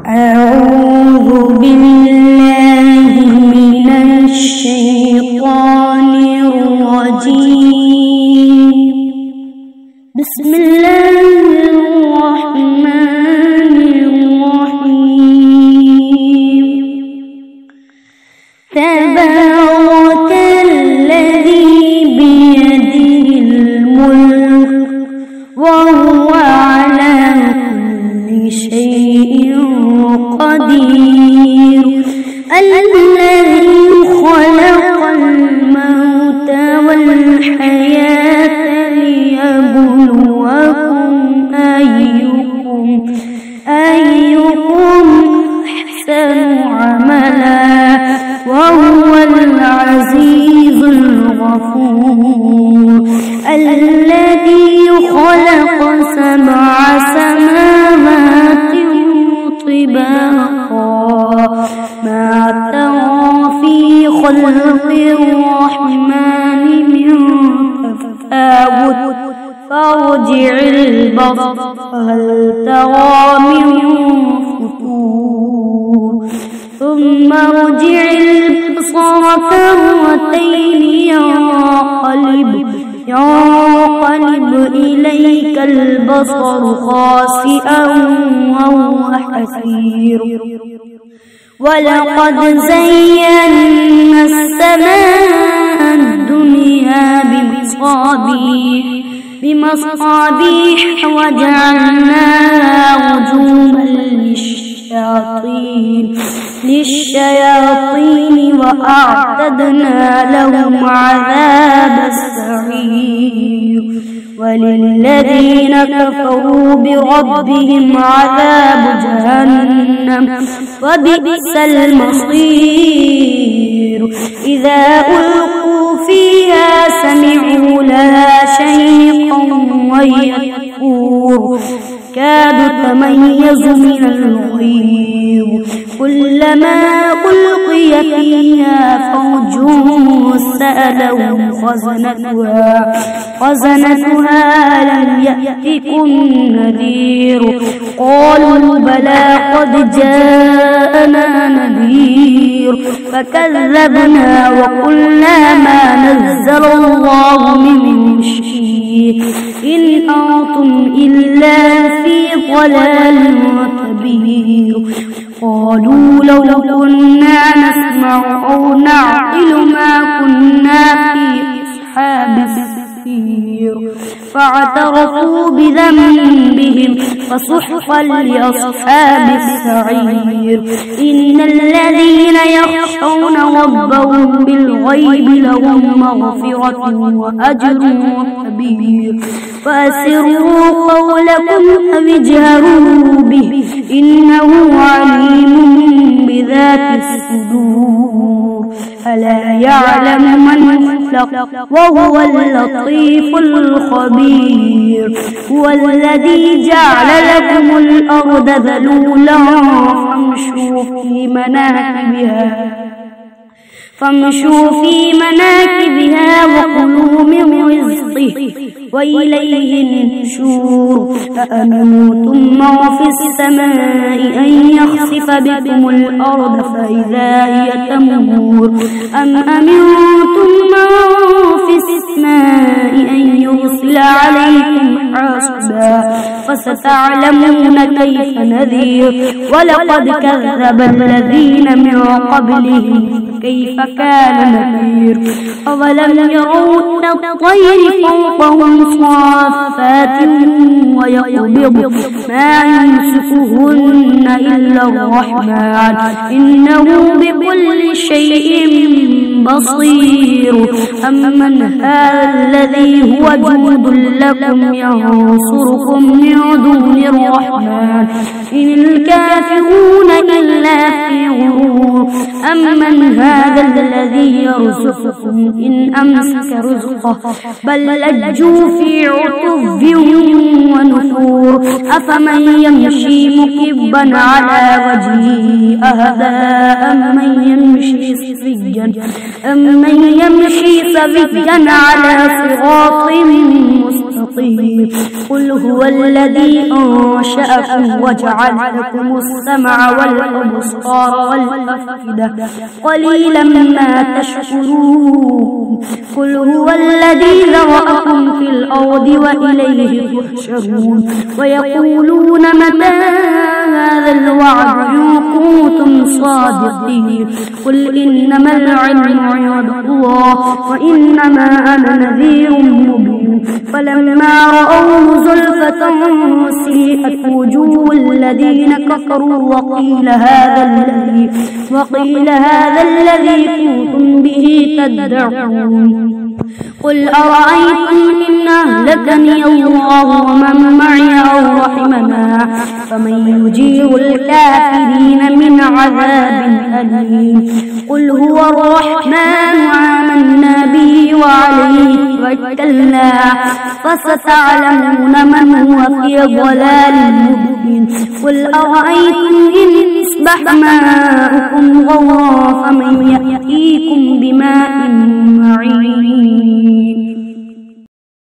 أعوذ بالله من الشيطان الرجيم. بسم الله الرحمن الرحيم. تبارك الذي بيده الملك وهو على كل شيء قدير. الذي خلق الموت والحياة ليبلوكم أيكم أحسن عملا وهو العزيز الغفور. الذي خلق 7 سماوات طباقا ما ترى في خلق الرحمن من تفاوت فارجع البصر هل ترى من فطور ثم ارجع البصر كرتين ينقلب إليك البصر خاسئا وهو حسير. ولقد زينا السماء الدنيا بمصابيح وجعلناها رجوما للشياطين وأعتدنا لهم عذاب السعير. وللذين كفروا بربهم عذاب جهنم وبئس المصير. إذا ألقوا فيها سمعوا لها شيقا وهي تفور كاد تميز من الغيظ. كلما ألقي فيها فوج سألهم خزنتها لم يأتكم نذير قالوا بلى قد جاءنا نذير فكذبنا وقلنا ما نزل الله من شيء إن أنتم إلا في ضلال وتبهير. قالوا لو كنا نسمع أو نعقل ما كنا في أصحاب السعير فاعترفوا بذنبهم فسحقا لأصحاب السعير. إن الذين يخشون ربهم بالغيب لهم مغفرة وأجر كبير. فأسروا قولكم أو اجهروا به إنه عليم بذات الصدور. ألا يعلم من خلق وهو اللطيف الخبير. هو الذي جعل لكم الأرض ذلولا فامشوا في مناكبها وكلوا من رزقه وإليه النشور. أأمنتم من في السماء أن يخسف بكم الأرض فإذا هي تمور أم أمنتم من في السماء أن يرسل عليكم حاصبا فستعلمون كيف نذير. ولقد كذب الذين من قبلهم كيف كان نذير. أولم يروا إلى الطير فوقهم صافات ويقبض ما يمسكهن إلا الرحمن إنه بكل شيء بصير. أمن هذا الذي هو جند لكم ينصركم من دون الرحمن إن الكافرون إلا في غرور. أمن هذا الذي يرزقكم إن أمسك رزقه بل لجوا في عتو ونفور. أفمن يمشي مكبا على وجهه أهدى أمن يمشي سويا على صراط مستقيم. مستطير قل هو الذي أنشأكم وجعل لكم السمع والأبصار والأفئدة قليلا ما تشكرون قل هو الذي ذرأكم في الأرض وإليه تحشرون ويقولون متى هذا الوعد إن كنتم صادقين قل إنما العلم عند الله وإنما أنا نذير مبين فلما رأوه زلفة سيئت وجوه الذين كفروا وقيل هذا الذي كنتم به تدعون قل أرأيتم إن أهلكني الله ومن معي أو رحمنا فمن يجير الكافرين من عذاب أليم قل هو الرحمن آمنا به وعليه توكلنا فستعلمون من هو في ضلال مبين قل أرأيتم إن أصبح ماؤكم غورا فمن يأتيكم بماء